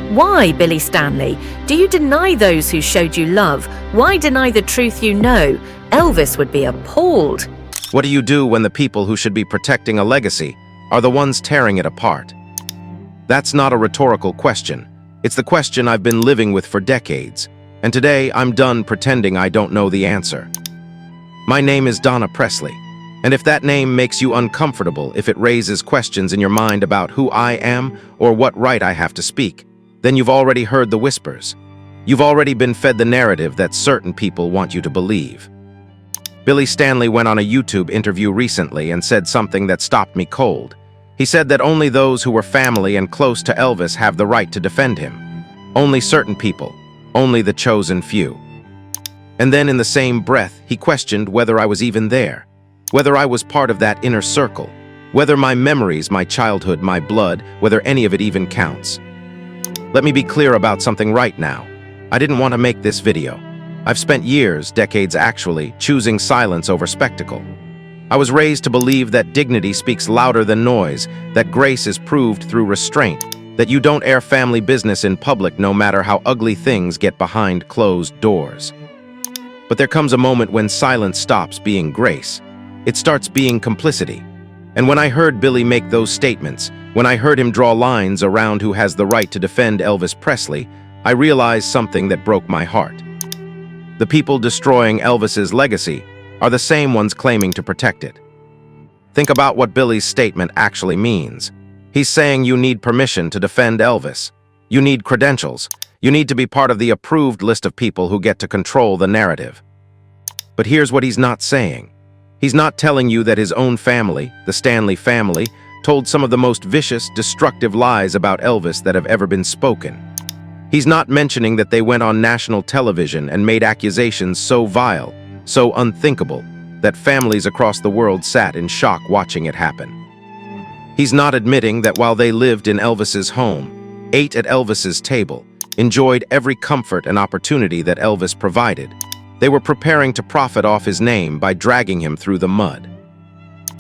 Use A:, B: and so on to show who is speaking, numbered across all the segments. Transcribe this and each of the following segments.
A: Why, Billy Stanley? Do you deny those who showed you love? Why deny the truth you know? Elvis would be appalled.
B: What do you do when the people who should be protecting a legacy are the ones tearing it apart? That's not a rhetorical question. It's the question I've been living with for decades, and today I'm done pretending I don't know the answer. My name is Donna Presley, and if that name makes you uncomfortable, if it raises questions in your mind about who I am or what right I have to speak, then you've already heard the whispers. You've already been fed the narrative that certain people want you to believe. Billy Stanley went on a YouTube interview recently and said something that stopped me cold. He said that only those who were family and close to Elvis have the right to defend him. Only certain people, only the chosen few. And then in the same breath, he questioned whether I was even there, whether I was part of that inner circle, whether my memories, my childhood, my blood, whether any of it even counts. Let me be clear about something right now. I didn't want to make this video. I've spent years, decades actually, choosing silence over spectacle. I was raised to believe that dignity speaks louder than noise, that grace is proved through restraint, that you don't air family business in public no matter how ugly things get behind closed doors. But there comes a moment when silence stops being grace. It starts being complicity. And when I heard Billy make those statements, when I heard him draw lines around who has the right to defend Elvis Presley, I realized something that broke my heart. The people destroying Elvis's legacy are the same ones claiming to protect it. Think about what Billy's statement actually means. He's saying you need permission to defend Elvis. You need credentials. You need to be part of the approved list of people who get to control the narrative. But here's what he's not saying. He's not telling you that his own family, the Stanley family, told some of the most vicious, destructive lies about Elvis that have ever been spoken. He's not mentioning that they went on national television and made accusations so vile, so unthinkable, that families across the world sat in shock watching it happen. He's not admitting that while they lived in Elvis's home, ate at Elvis's table, enjoyed every comfort and opportunity that Elvis provided, they were preparing to profit off his name by dragging him through the mud.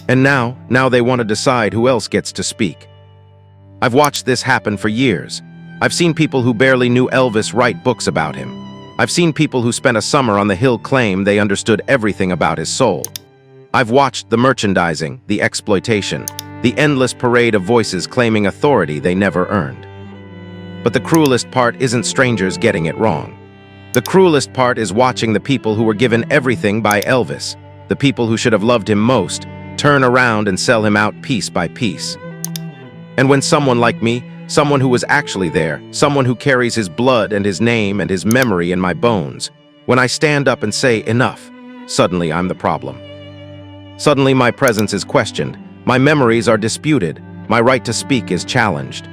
B: And now they want to decide who else gets to speak. I've watched this happen for years. I've seen people who barely knew Elvis write books about him. I've seen people who spent a summer on the Hill claim they understood everything about his soul. I've watched the merchandising, the exploitation, the endless parade of voices claiming authority they never earned. But the cruelest part isn't strangers getting it wrong. The cruelest part is watching the people who were given everything by Elvis, the people who should have loved him most, turn around and sell him out piece by piece. And when someone like me, someone who was actually there, someone who carries his blood and his name and his memory in my bones, when I stand up and say enough, suddenly I'm the problem. Suddenly my presence is questioned, my memories are disputed, my right to speak is challenged.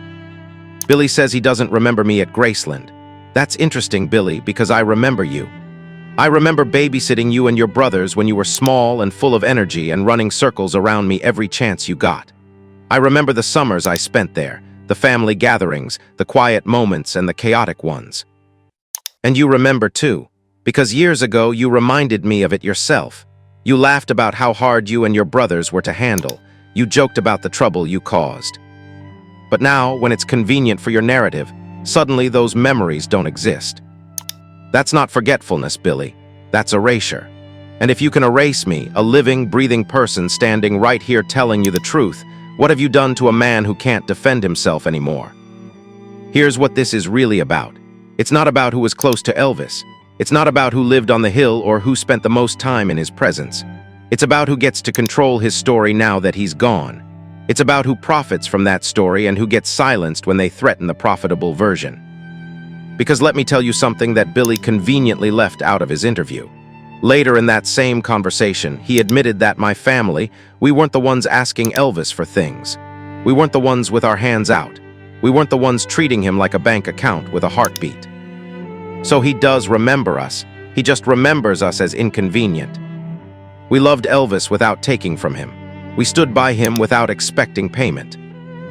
B: Billy says he doesn't remember me at Graceland. That's interesting, Billy, because I remember you. I remember babysitting you and your brothers when you were small and full of energy and running circles around me every chance you got. I remember the summers I spent there, the family gatherings, the quiet moments, and the chaotic ones. And you remember too, because years ago you reminded me of it yourself. You laughed about how hard you and your brothers were to handle. You joked about the trouble you caused. But now, when it's convenient for your narrative, suddenly those memories don't exist. That's not forgetfulness, Billy. That's erasure. And if you can erase me, a living, breathing person standing right here telling you the truth, what have you done to a man who can't defend himself anymore? Here's what this is really about. It's not about who was close to Elvis. It's not about who lived on the hill or who spent the most time in his presence. It's about who gets to control his story now that he's gone. It's about who profits from that story and who gets silenced when they threaten the profitable version. Because let me tell you something that Billy conveniently left out of his interview. Later in that same conversation, he admitted that my family, we weren't the ones asking Elvis for things. We weren't the ones with our hands out. We weren't the ones treating him like a bank account with a heartbeat. So he does remember us. He just remembers us as inconvenient. We loved Elvis without taking from him. We stood by him without expecting payment.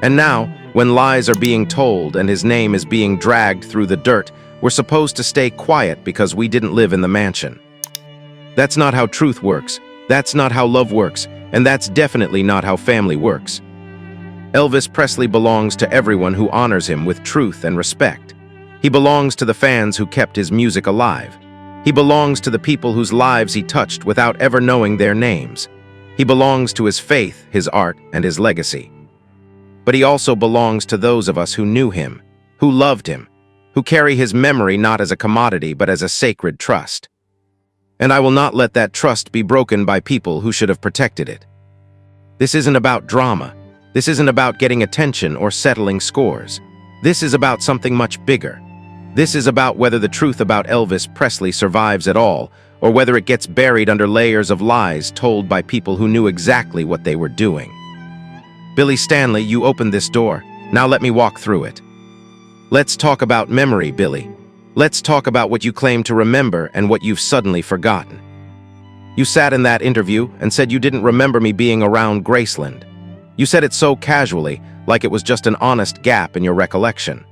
B: And now, when lies are being told and his name is being dragged through the dirt, we're supposed to stay quiet because we didn't live in the mansion. That's not how truth works. That's not how love works. And that's definitely not how family works. Elvis Presley belongs to everyone who honors him with truth and respect. He belongs to the fans who kept his music alive. He belongs to the people whose lives he touched without ever knowing their names. He belongs to his faith, his art, and his legacy. But he also belongs to those of us who knew him, who loved him, who carry his memory not as a commodity but as a sacred trust. And I will not let that trust be broken by people who should have protected it. This isn't about drama. This isn't about getting attention or settling scores. This is about something much bigger. This is about whether the truth about Elvis Presley survives at all, or whether it gets buried under layers of lies told by people who knew exactly what they were doing. Billy Stanley, you opened this door. Now let me walk through it. Let's talk about memory, Billy. Let's talk about what you claim to remember and what you've suddenly forgotten. You sat in that interview and said you didn't remember me being around Graceland. You said it so casually, like it was just an honest gap in your recollection.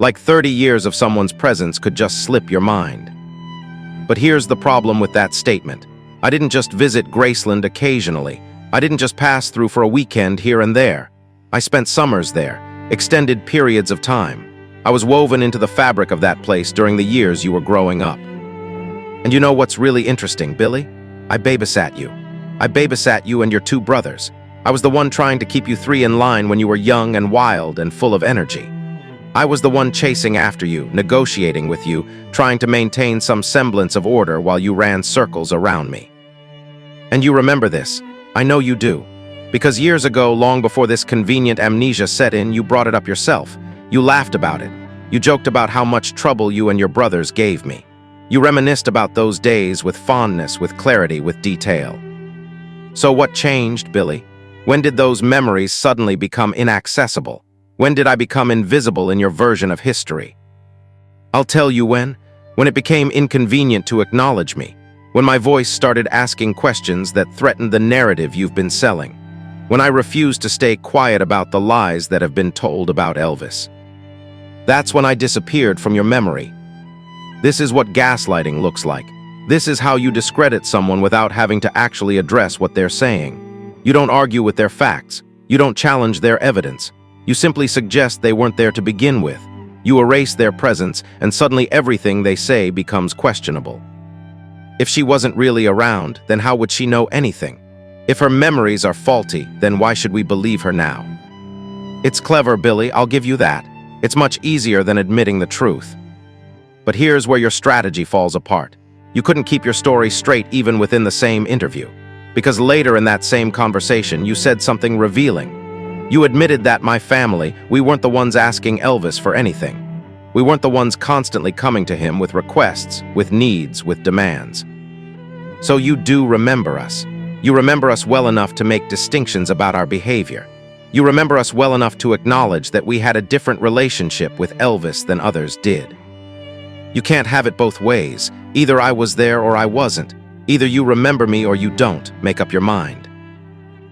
B: Like 30 years of someone's presence could just slip your mind. But here's the problem with that statement. I didn't just visit Graceland occasionally. I didn't just pass through for a weekend here and there. I spent summers there, extended periods of time. I was woven into the fabric of that place during the years you were growing up. And you know what's really interesting, Billy? I babysat you. I babysat you and your two brothers. I was the one trying to keep you three in line when you were young and wild and full of energy. I was the one chasing after you, negotiating with you, trying to maintain some semblance of order while you ran circles around me. And you remember this. I know you do. Because years ago, long before this convenient amnesia set in, you brought it up yourself. You laughed about it. You joked about how much trouble you and your brothers gave me. You reminisced about those days with fondness, with clarity, with detail. So what changed, Billy? When did those memories suddenly become inaccessible? When did I become invisible in your version of history? I'll tell you when. When it became inconvenient to acknowledge me. When my voice started asking questions that threatened the narrative you've been selling. When I refused to stay quiet about the lies that have been told about Elvis. That's when I disappeared from your memory. This is what gaslighting looks like. This is how you discredit someone without having to actually address what they're saying. You don't argue with their facts. You don't challenge their evidence. You simply suggest they weren't there to begin with. You erase their presence, and suddenly everything they say becomes questionable. If she wasn't really around, then how would she know anything? If her memories are faulty, then why should we believe her now? It's clever, Billy, I'll give you that. It's much easier than admitting the truth. But here's where your strategy falls apart. You couldn't keep your story straight even within the same interview. Because later in that same conversation, you said something revealing. You admitted that my family, we weren't the ones asking Elvis for anything. We weren't the ones constantly coming to him with requests, with needs, with demands. So you do remember us. You remember us well enough to make distinctions about our behavior. You remember us well enough to acknowledge that we had a different relationship with Elvis than others did. You can't have it both ways. Either I was there or I wasn't. Either you remember me or you don't. Make up your mind.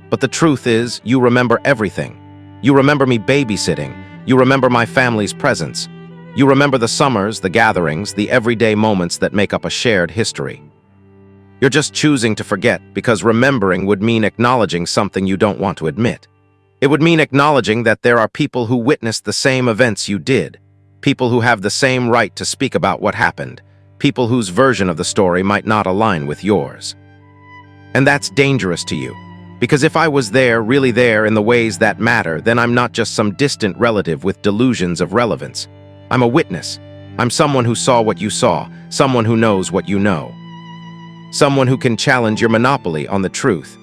B: But the truth is, you remember everything. You remember me babysitting. You remember my family's presence. You remember the summers, the gatherings, the everyday moments that make up a shared history. You're just choosing to forget because remembering would mean acknowledging something you don't want to admit. It would mean acknowledging that there are people who witnessed the same events you did, people who have the same right to speak about what happened, people whose version of the story might not align with yours. And that's dangerous to you. Because if I was there, really there in the ways that matter, then I'm not just some distant relative with delusions of relevance. I'm a witness. I'm someone who saw what you saw, someone who knows what you know. Someone who can challenge your monopoly on the truth.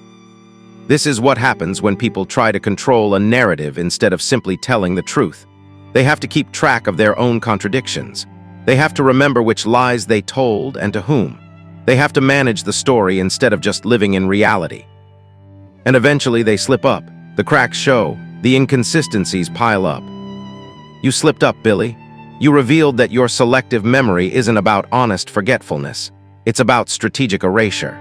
B: This is what happens when people try to control a narrative instead of simply telling the truth. They have to keep track of their own contradictions. They have to remember which lies they told and to whom. They have to manage the story instead of just living in reality. And eventually they slip up. The cracks show. The inconsistencies pile up. You slipped up, Billy. You revealed that your selective memory isn't about honest forgetfulness. It's about strategic erasure.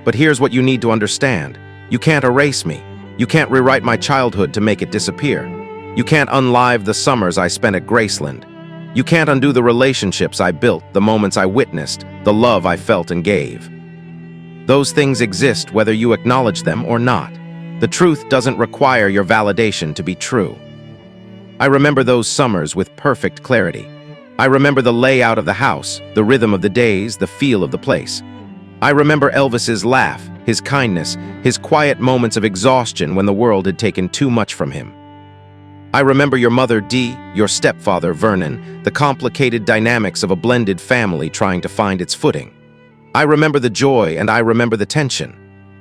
B: But here's what you need to understand. You can't erase me. You can't rewrite my childhood to make it disappear. You can't unlive the summers I spent at Graceland. You can't undo the relationships I built, the moments I witnessed, the love I felt and gave. Those things exist whether you acknowledge them or not. The truth doesn't require your validation to be true. I remember those summers with perfect clarity. I remember the layout of the house, the rhythm of the days, the feel of the place. I remember Elvis's laugh, his kindness, his quiet moments of exhaustion when the world had taken too much from him. I remember your mother, Dee, your stepfather, Vernon, the complicated dynamics of a blended family trying to find its footing. I remember the joy and I remember the tension.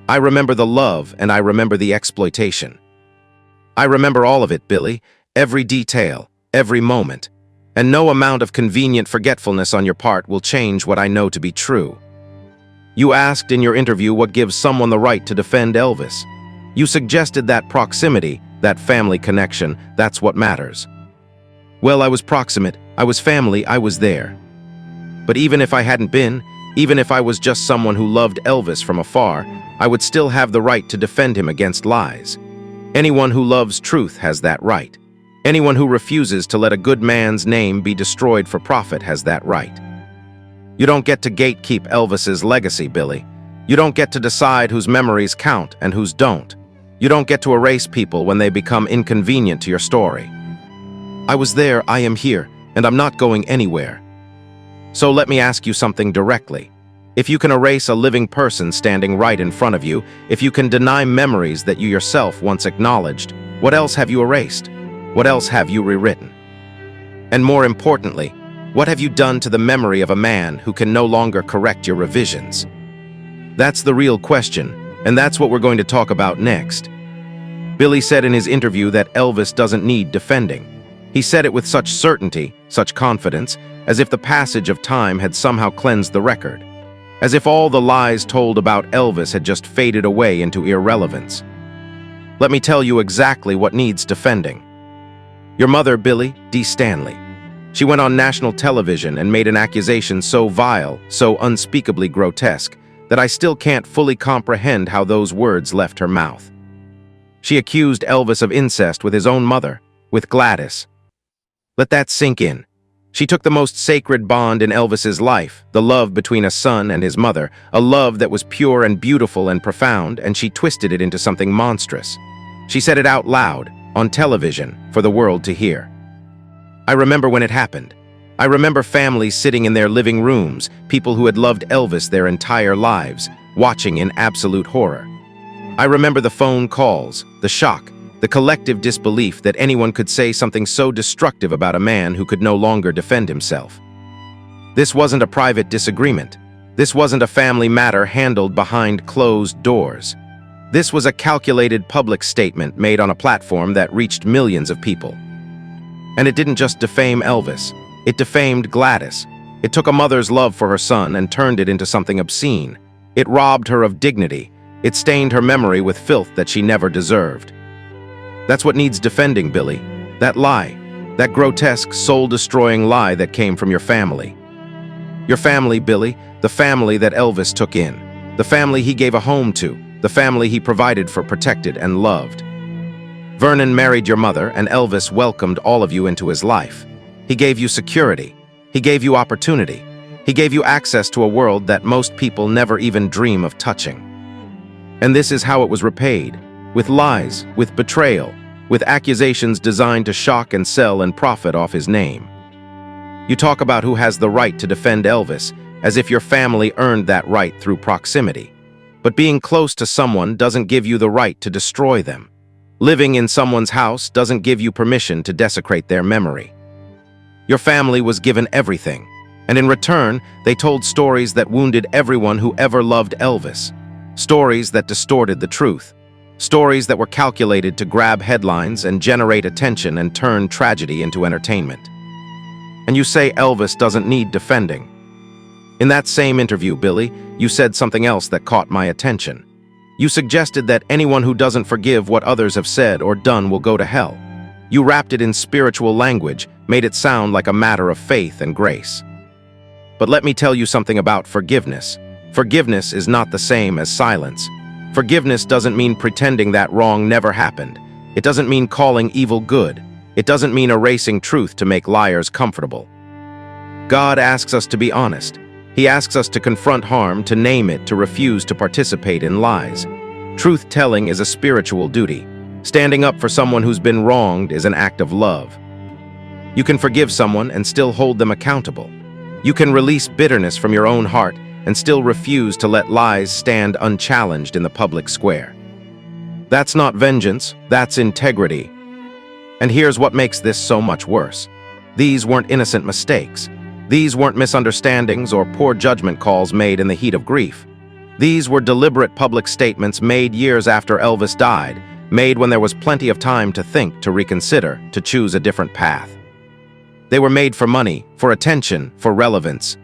B: I remember the love and I remember the exploitation. I remember all of it, Billy, every detail, every moment. And no amount of convenient forgetfulness on your part will change what I know to be true. You asked in your interview what gives someone the right to defend Elvis. You suggested that proximity, that family connection, that's what matters. Well, I was proximate, I was family, I was there. But even if I hadn't been, even if I was just someone who loved Elvis from afar, I would still have the right to defend him against lies. Anyone who loves truth has that right. Anyone who refuses to let a good man's name be destroyed for profit has that right. You don't get to gatekeep Elvis's legacy, Billy. You don't get to decide whose memories count and whose don't. You don't get to erase people when they become inconvenient to your story. I was there, I am here, and I'm not going anywhere. So let me ask you something directly. If you can erase a living person standing right in front of you, if you can deny memories that you yourself once acknowledged, what else have you erased? What else have you rewritten? And more importantly, what have you done to the memory of a man who can no longer correct your revisions? That's the real question, and that's what we're going to talk about next. Billy said in his interview that Elvis doesn't need defending. He said it with such certainty, such confidence, as if the passage of time had somehow cleansed the record. As if all the lies told about Elvis had just faded away into irrelevance. Let me tell you exactly what needs defending. Your mother, Billy, Dee Stanley. She went on national television and made an accusation so vile, so unspeakably grotesque, that I still can't fully comprehend how those words left her mouth. She accused Elvis of incest with his own mother, with Gladys. Let that sink in. She took the most sacred bond in Elvis's life, the love between a son and his mother, a love that was pure and beautiful and profound, and she twisted it into something monstrous. She said it out loud, on television, for the world to hear. I remember when it happened. I remember families sitting in their living rooms, people who had loved Elvis their entire lives, watching in absolute horror. I remember the phone calls, the shock, the collective disbelief that anyone could say something so destructive about a man who could no longer defend himself. This wasn't a private disagreement. This wasn't a family matter handled behind closed doors. This was a calculated public statement made on a platform that reached millions of people. And it didn't just defame Elvis. It defamed Gladys. It took a mother's love for her son and turned it into something obscene. It robbed her of dignity. It stained her memory with filth that she never deserved. That's what needs defending, Billy. That lie. That grotesque, soul-destroying lie that came from your family. Your family, Billy. The family that Elvis took in. The family he gave a home to. The family he provided for, protected, and loved. Vernon married your mother, and Elvis welcomed all of you into his life. He gave you security. He gave you opportunity. He gave you access to a world that most people never even dream of touching. And this is how it was repaid. With lies, with betrayal, with accusations designed to shock and sell and profit off his name. You talk about who has the right to defend Elvis, as if your family earned that right through proximity. But being close to someone doesn't give you the right to destroy them. Living in someone's house doesn't give you permission to desecrate their memory. Your family was given everything, and in return, they told stories that wounded everyone who ever loved Elvis. Stories that distorted the truth. Stories that were calculated to grab headlines and generate attention and turn tragedy into entertainment. And you say Elvis doesn't need defending. In that same interview, Billy, you said something else that caught my attention. You suggested that anyone who doesn't forgive what others have said or done will go to hell. You wrapped it in spiritual language, made it sound like a matter of faith and grace. But let me tell you something about forgiveness. Forgiveness is not the same as silence. Forgiveness doesn't mean pretending that wrong never happened. It doesn't mean calling evil good. It doesn't mean erasing truth to make liars comfortable. God asks us to be honest. He asks us to confront harm, to name it, to refuse to participate in lies. Truth-telling is a spiritual duty. Standing up for someone who's been wronged is an act of love. You can forgive someone and still hold them accountable. You can release bitterness from your own heart and still refuse to let lies stand unchallenged in the public square. That's not vengeance, that's integrity. And here's what makes this so much worse. These weren't innocent mistakes. These weren't misunderstandings or poor judgment calls made in the heat of grief. These were deliberate public statements made years after Elvis died, made when there was plenty of time to think, to reconsider, to choose a different path. They were made for money, for attention, for relevance.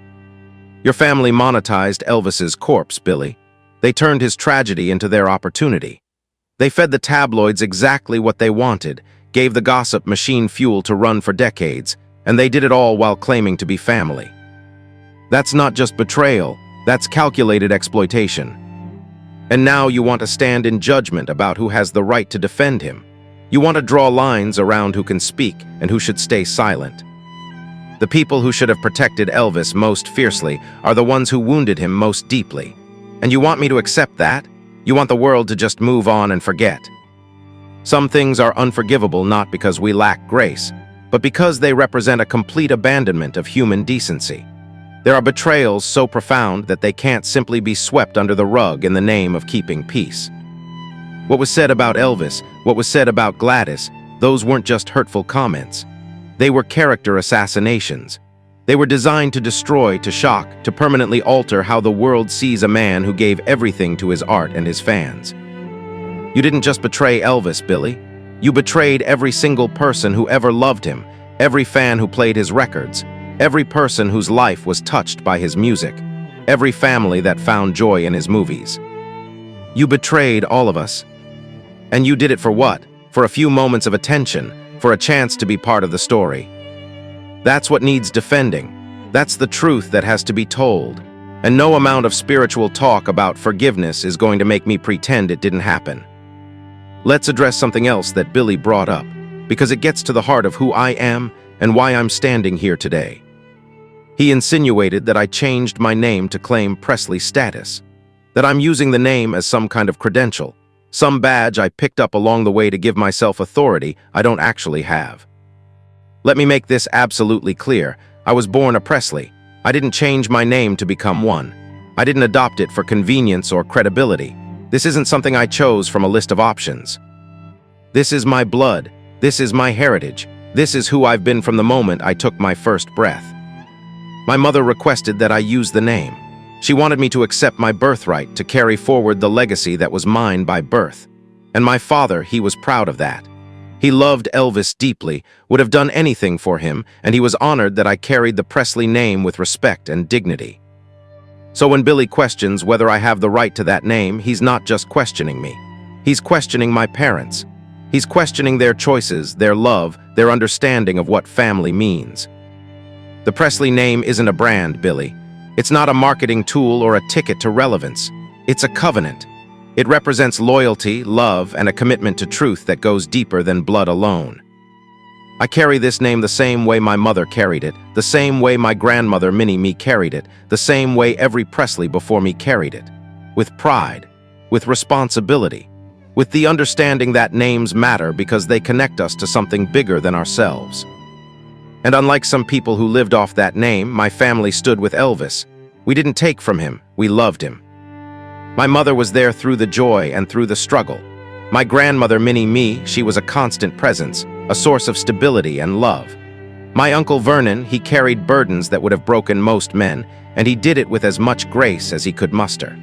B: Your family monetized Elvis's corpse, Billy. They turned his tragedy into their opportunity. They fed the tabloids exactly what they wanted, gave the gossip machine fuel to run for decades, and they did it all while claiming to be family. That's not just betrayal, that's calculated exploitation. And now you want to stand in judgment about who has the right to defend him. You want to draw lines around who can speak and who should stay silent. The people who should have protected Elvis most fiercely are the ones who wounded him most deeply. And you want me to accept that? You want the world to just move on and forget. Some things are unforgivable not because we lack grace, but because they represent a complete abandonment of human decency. There are betrayals so profound that they can't simply be swept under the rug in the name of keeping peace. What was said about Elvis, what was said about Gladys, those weren't just hurtful comments. They were character assassinations. They were designed to destroy, to shock, to permanently alter how the world sees a man who gave everything to his art and his fans. You didn't just betray Elvis, Billy. You betrayed every single person who ever loved him, every fan who played his records, every person whose life was touched by his music, every family that found joy in his movies. You betrayed all of us. And you did it for what? For a few moments of attention, for a chance to be part of the story. That's what needs defending. That's the truth that has to be told. And no amount of spiritual talk about forgiveness is going to make me pretend it didn't happen. Let's address something else that Billy brought up, because it gets to the heart of who I am and why I'm standing here today. He insinuated that I changed my name to claim Presley status, that I'm using the name as some kind of credential, some badge I picked up along the way to give myself authority I don't actually have. Let me make this absolutely clear. I was born a Presley. I didn't change my name to become one. I didn't adopt it for convenience or credibility. This isn't something I chose from a list of options. This is my blood. This is my heritage. This is who I've been from the moment I took my first breath. My mother requested that I use the name. She wanted me to accept my birthright, to carry forward the legacy that was mine by birth. And my father, he was proud of that. He loved Elvis deeply, would have done anything for him, and he was honored that I carried the Presley name with respect and dignity. So when Billy questions whether I have the right to that name, he's not just questioning me. He's questioning my parents. He's questioning their choices, their love, their understanding of what family means. The Presley name isn't a brand, Billy. It's not a marketing tool or a ticket to relevance. It's a covenant. It represents loyalty, love, and a commitment to truth that goes deeper than blood alone. I carry this name the same way my mother carried it, the same way my grandmother Minnie-Me carried it, the same way every Presley before me carried it. With pride, with responsibility, with the understanding that names matter because they connect us to something bigger than ourselves. And unlike some people who lived off that name, my family stood with Elvis. We didn't take from him, we loved him. My mother was there through the joy and through the struggle. My grandmother Minnie-Me, she was a constant presence, a source of stability and love. My Uncle Vernon, he carried burdens that would have broken most men, and he did it with as much grace as he could muster.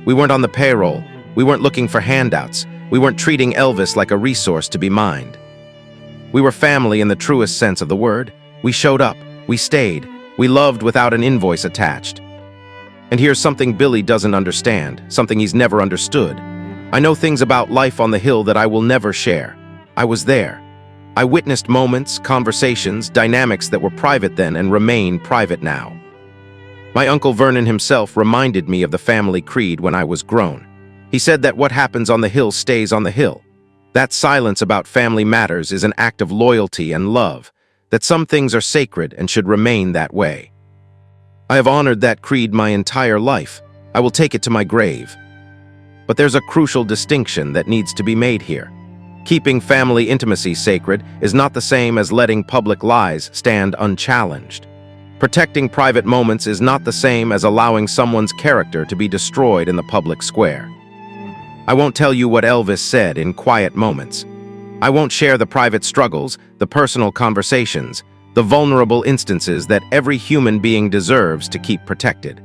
B: We weren't on the payroll. We weren't looking for handouts. We weren't treating Elvis like a resource to be mined. We were family in the truest sense of the word. We showed up. We stayed. We loved without an invoice attached. And here's something Billy doesn't understand, something he's never understood. I know things about life on the hill that I will never share. I was there. I witnessed moments, conversations, dynamics that were private then and remain private now. My Uncle Vernon himself reminded me of the family creed when I was grown. He said that what happens on the hill stays on the hill. That silence about family matters is an act of loyalty and love, that some things are sacred and should remain that way. I have honored that creed my entire life. I will take it to my grave. But there's a crucial distinction that needs to be made here. Keeping family intimacy sacred is not the same as letting public lies stand unchallenged. Protecting private moments is not the same as allowing someone's character to be destroyed in the public square. I won't tell you what Elvis said in quiet moments. I won't share the private struggles, the personal conversations, the vulnerable instances that every human being deserves to keep protected.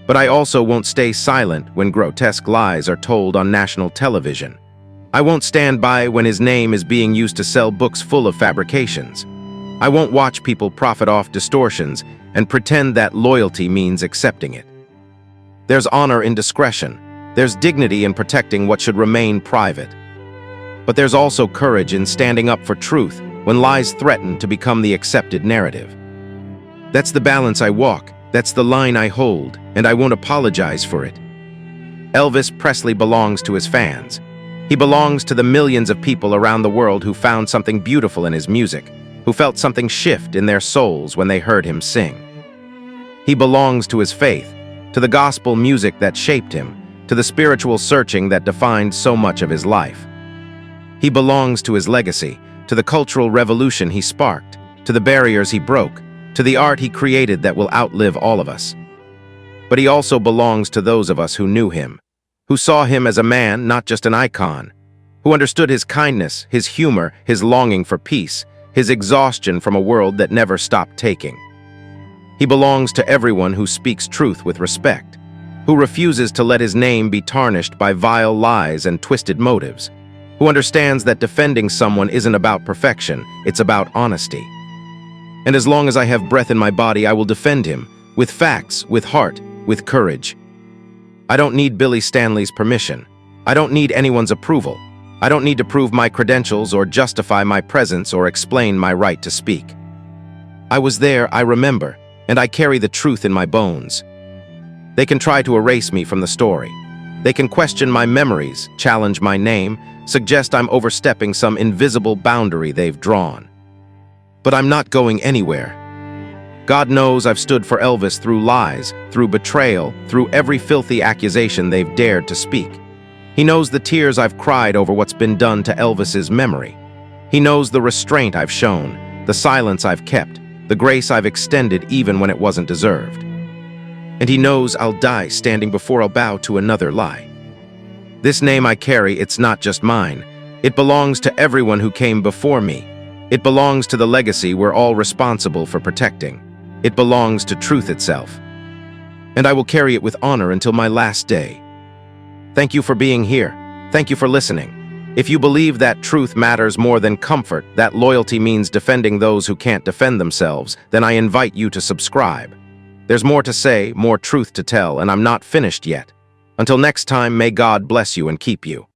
B: But I also won't stay silent when grotesque lies are told on national television. I won't stand by when his name is being used to sell books full of fabrications. I won't watch people profit off distortions and pretend that loyalty means accepting it. There's honor in discretion. There's dignity in protecting what should remain private. But there's also courage in standing up for truth when lies threaten to become the accepted narrative. That's the balance I walk, that's the line I hold, and I won't apologize for it. Elvis Presley belongs to his fans. He belongs to the millions of people around the world who found something beautiful in his music, who felt something shift in their souls when they heard him sing. He belongs to his faith, to the gospel music that shaped him, to the spiritual searching that defined so much of his life. He belongs to his legacy, to the cultural revolution he sparked, to the barriers he broke, to the art he created that will outlive all of us. But he also belongs to those of us who knew him, who saw him as a man, not just an icon, who understood his kindness, his humor, his longing for peace, his exhaustion from a world that never stopped taking. He belongs to everyone who speaks truth with respect, who refuses to let his name be tarnished by vile lies and twisted motives, who understands that defending someone isn't about perfection, it's about honesty. And as long as I have breath in my body, I will defend him, with facts, with heart, with courage. I don't need Billy Stanley's permission. I don't need anyone's approval. I don't need to prove my credentials or justify my presence or explain my right to speak. I was there, I remember, and I carry the truth in my bones. They can try to erase me from the story. They can question my memories, challenge my name, suggest I'm overstepping some invisible boundary they've drawn. But I'm not going anywhere. God knows I've stood for Elvis through lies, through betrayal, through every filthy accusation they've dared to speak. He knows the tears I've cried over what's been done to Elvis's memory. He knows the restraint I've shown, the silence I've kept, the grace I've extended even when it wasn't deserved. And he knows I'll die standing before I'll bow to another lie. This name I carry, it's not just mine. It belongs to everyone who came before me. It belongs to the legacy we're all responsible for protecting. It belongs to truth itself. And I will carry it with honor until my last day. Thank you for being here. Thank you for listening. If you believe that truth matters more than comfort, that loyalty means defending those who can't defend themselves, then I invite you to subscribe. There's more to say, more truth to tell, and I'm not finished yet. Until next time, may God bless you and keep you.